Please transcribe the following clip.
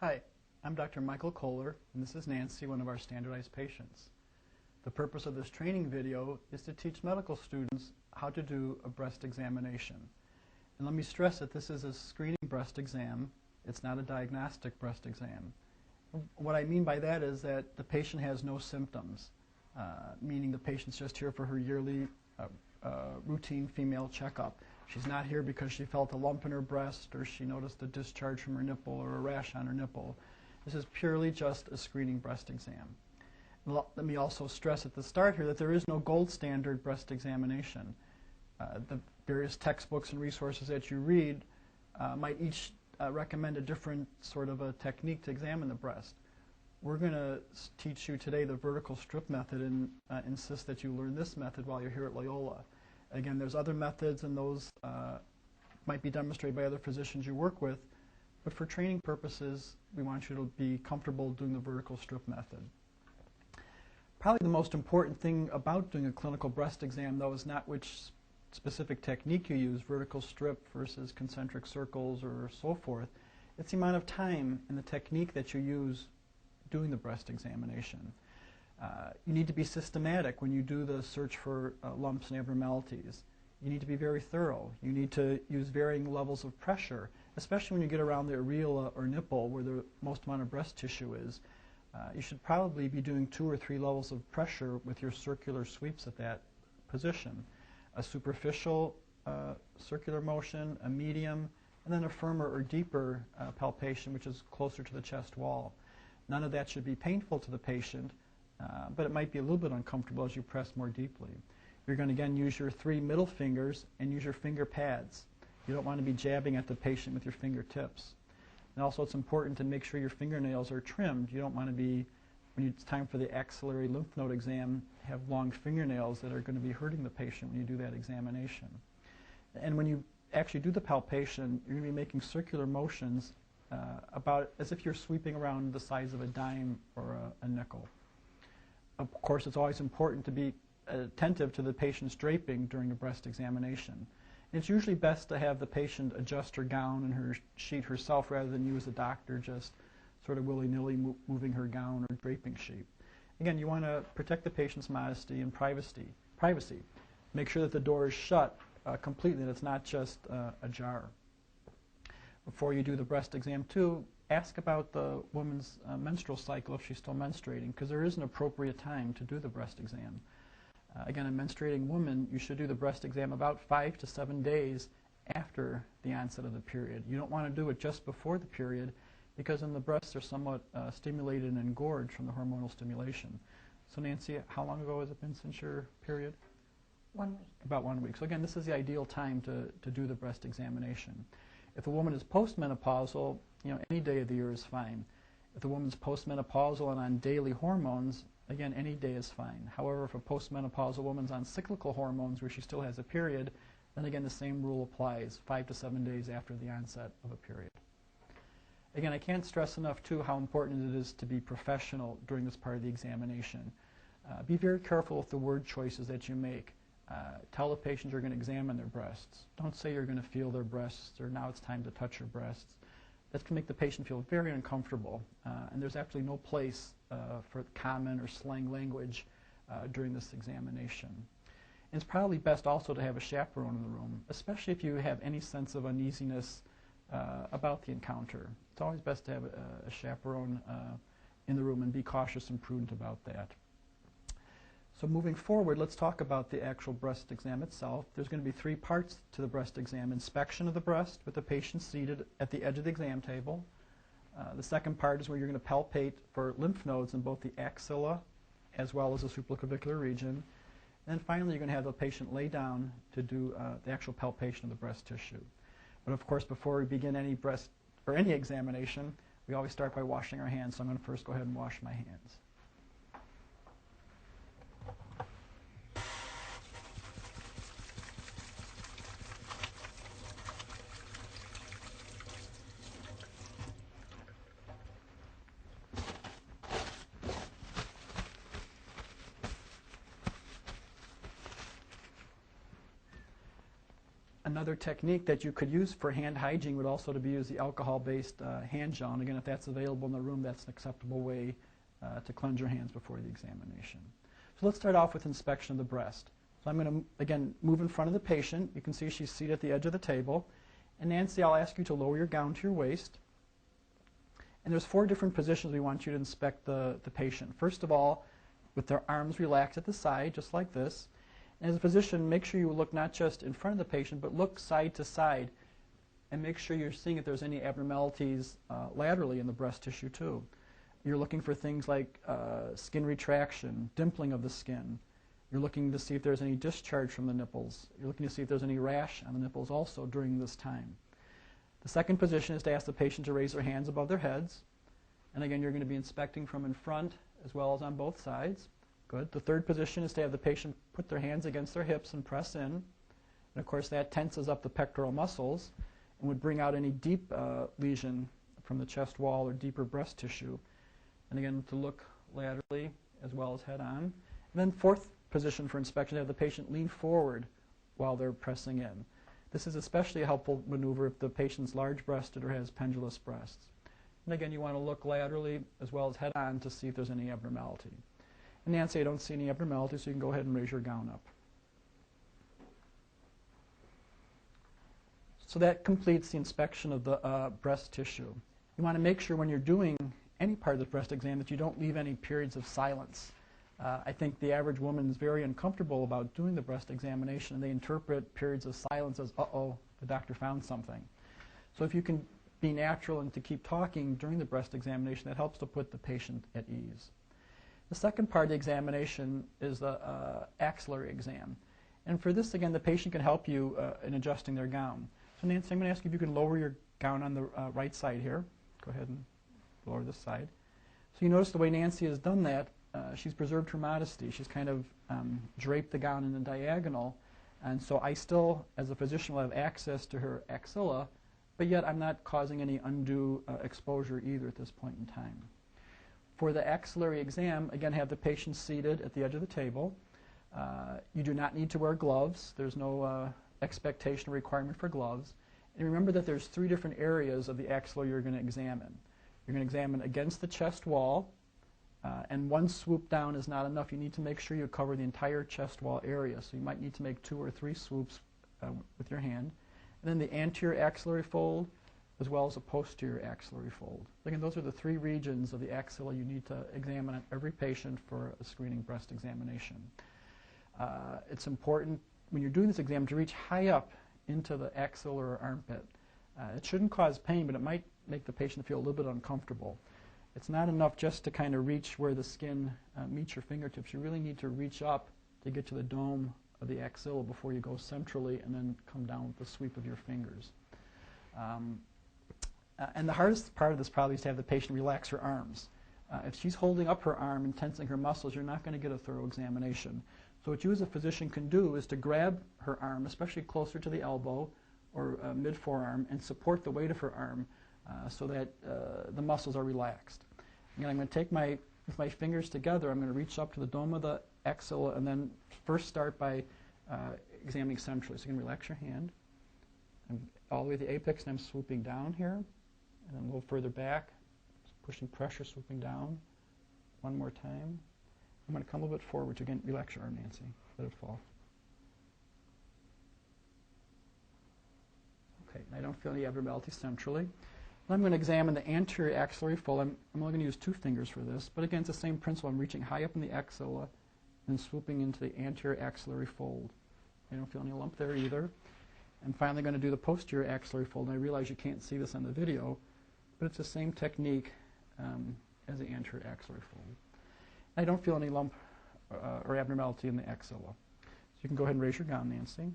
Hi, I'm Dr. Michael Kohler, and this is Nancy, one of our standardized patients. The purpose of this training video is to teach medical students how to do a breast examination. And let me stress that this is a screening breast exam. It's not a diagnostic breast exam. What I mean by that is that the patient has no symptoms, meaning the patient's just here for her yearly routine female checkup. She's not here because she felt a lump in her breast or she noticed a discharge from her nipple or a rash on her nipple. This is purely just a screening breast exam. Let me also stress at the start here that there is no gold standard breast examination. The various textbooks and resources that you read might each recommend a different sort of a technique to examine the breast. We're going to teach you today the vertical strip method and insist that you learn this method while you're here at Loyola. Again, there's other methods, and those might be demonstrated by other physicians you work with, but for training purposes, we want you to be comfortable doing the vertical strip method. Probably the most important thing about doing a clinical breast exam, though, is not which specific technique you use, vertical strip versus concentric circles or so forth. It's the amount of time and the technique that you use doing the breast examination. You need to be systematic when you do the search for lumps and abnormalities. You need to be very thorough. You need to use varying levels of pressure, especially when you get around the areola or nipple where the most amount of breast tissue is. You should probably be doing 2 or 3 levels of pressure with your circular sweeps at that position. A superficial circular motion, a medium, and then a firmer or deeper palpation, which is closer to the chest wall. None of that should be painful to the patient, but it might be a little bit uncomfortable as you press more deeply. You're going to again use your 3 middle fingers and use your finger pads. You don't want to be jabbing at the patient with your fingertips. And also it's important to make sure your fingernails are trimmed. You don't want to be, when it's time for the axillary lymph node exam, have long fingernails that are going to be hurting the patient when you do that examination. And when you actually do the palpation, you're going to be making circular motions about as if you're sweeping around the size of a dime or a nickel. Of course, it's always important to be attentive to the patient's draping during a breast examination. It's usually best to have the patient adjust her gown and her sheet herself rather than you as a doctor just sort of willy-nilly moving her gown or draping sheet. Again, you want to protect the patient's modesty and privacy. Make sure that the door is shut completely and it's not just ajar. Before you do the breast exam too, ask about the woman's menstrual cycle if she's still menstruating, because there is an appropriate time to do the breast exam. Again, a menstruating woman, you should do the breast exam about 5 to 7 days after the onset of the period. You don't want to do it just before the period, because then the breasts are somewhat stimulated and engorged from the hormonal stimulation. So Nancy, how long ago has it been since your period? 1 week. About 1 week. So again, this is the ideal time to do the breast examination. If a woman is postmenopausal, any day of the year is fine. If the woman's postmenopausal and on daily hormones, again, any day is fine. However, if a postmenopausal woman's on cyclical hormones where she still has a period, then again, the same rule applies, 5 to 7 days after the onset of a period. Again, I can't stress enough, too, how important it is to be professional during this part of the examination. Be very careful with the word choices that you make. Tell the patient you're going to examine their breasts. Don't say you're going to feel their breasts or now it's time to touch your breasts. That can make the patient feel very uncomfortable, and there's absolutely no place for common or slang language during this examination. And it's probably best also to have a chaperone in the room, especially if you have any sense of uneasiness about the encounter. It's always best to have a chaperone in the room and be cautious and prudent about that. So moving forward, let's talk about the actual breast exam itself. There's going to be 3 parts to the breast exam. Inspection of the breast with the patient seated at the edge of the exam table. The second part is where you're going to palpate for lymph nodes in both the axilla as well as the supraclavicular region. And then finally, you're going to have the patient lay down to do the actual palpation of the breast tissue. But of course, before we begin any breast or any examination, we always start by washing our hands. So I'm going to first go ahead and wash my hands. Another technique that you could use for hand hygiene would also be use the alcohol-based hand gel. And again, if that's available in the room, that's an acceptable way to cleanse your hands before the examination. So let's start off with inspection of the breast. So I'm going to, again, move in front of the patient. You can see she's seated at the edge of the table. And Nancy, I'll ask you to lower your gown to your waist. And there's 4 different positions we want you to inspect the patient. First of all, with their arms relaxed at the side, just like this. And as a physician, make sure you look not just in front of the patient, but look side to side. And make sure you're seeing if there's any abnormalities laterally in the breast tissue, too. You're looking for things like skin retraction, dimpling of the skin. You're looking to see if there's any discharge from the nipples. You're looking to see if there's any rash on the nipples also during this time. The second position is to ask the patient to raise their hands above their heads. And again, you're going to be inspecting from in front as well as on both sides. Good. The third position is to have the patient put their hands against their hips and press in. And of course, that tenses up the pectoral muscles and would bring out any deep lesion from the chest wall or deeper breast tissue. And again, to look laterally as well as head on. And then fourth position for inspection, to have the patient lean forward while they're pressing in. This is especially a helpful maneuver if the patient's large-breasted or has pendulous breasts. And again, you want to look laterally as well as head on to see if there's any abnormality. And Nancy, I don't see any abnormality, so you can go ahead and raise your gown up. So that completes the inspection of the breast tissue. You want to make sure when you're doing any part of the breast exam that you don't leave any periods of silence. I think the average woman is very uncomfortable about doing the breast examination, and they interpret periods of silence as, uh-oh, the doctor found something. So if you can be natural and to keep talking during the breast examination, that helps to put the patient at ease. The second part of the examination is the axillary exam. And for this, again, the patient can help you in adjusting their gown. So Nancy, I'm going to ask you if you can lower your gown on the right side here. Go ahead and lower this side. So you notice the way Nancy has done that, she's preserved her modesty. She's kind of draped the gown in a diagonal. And so I still, as a physician, will have access to her axilla, but yet I'm not causing any undue exposure either at this point in time. For the axillary exam, again, have the patient seated at the edge of the table. You do not need to wear gloves. There's no expectation or requirement for gloves. And remember that there's 3 different areas of the axilla you're going to examine. You're going to examine against the chest wall, and one swoop down is not enough. You need to make sure you cover the entire chest wall area. So you might need to make 2 or 3 swoops with your hand. And then the anterior axillary fold, as well as a posterior axillary fold. Again, those are the 3 regions of the axilla you need to examine on every patient for a screening breast examination. It's important when you're doing this exam to reach high up into the axilla or armpit. It shouldn't cause pain, but it might make the patient feel a little bit uncomfortable. It's not enough just to kind of reach where the skin meets your fingertips. You really need to reach up to get to the dome of the axilla before you go centrally and then come down with the sweep of your fingers. And the hardest part of this probably is to have the patient relax her arms. If she's holding up her arm and tensing her muscles, you're not going to get a thorough examination. So what you as a physician can do is to grab her arm, especially closer to the elbow or mid-forearm, and support the weight of her arm so that the muscles are relaxed. Again, I'm going to take with my fingers together, I'm going to reach up to the dome of the axilla and then first start by examining centrally. So you can relax your hand. I'm all the way to the apex, and I'm swooping down here. And then a little further back, pushing pressure, swooping down. One more time. I'm going to come a little bit forward. Again, relax your arm, Nancy. Let it fall. Okay, I don't feel any abnormality centrally. Now I'm going to examine the anterior axillary fold. I'm only going to use 2 fingers for this, but again, it's the same principle. I'm reaching high up in the axilla and swooping into the anterior axillary fold. I don't feel any lump there either. I'm finally going to do the posterior axillary fold, and I realize you can't see this on the video, but it's the same technique as the anterior axillary fold. I don't feel any lump or abnormality in the axilla. So you can go ahead and raise your gown, Nancy.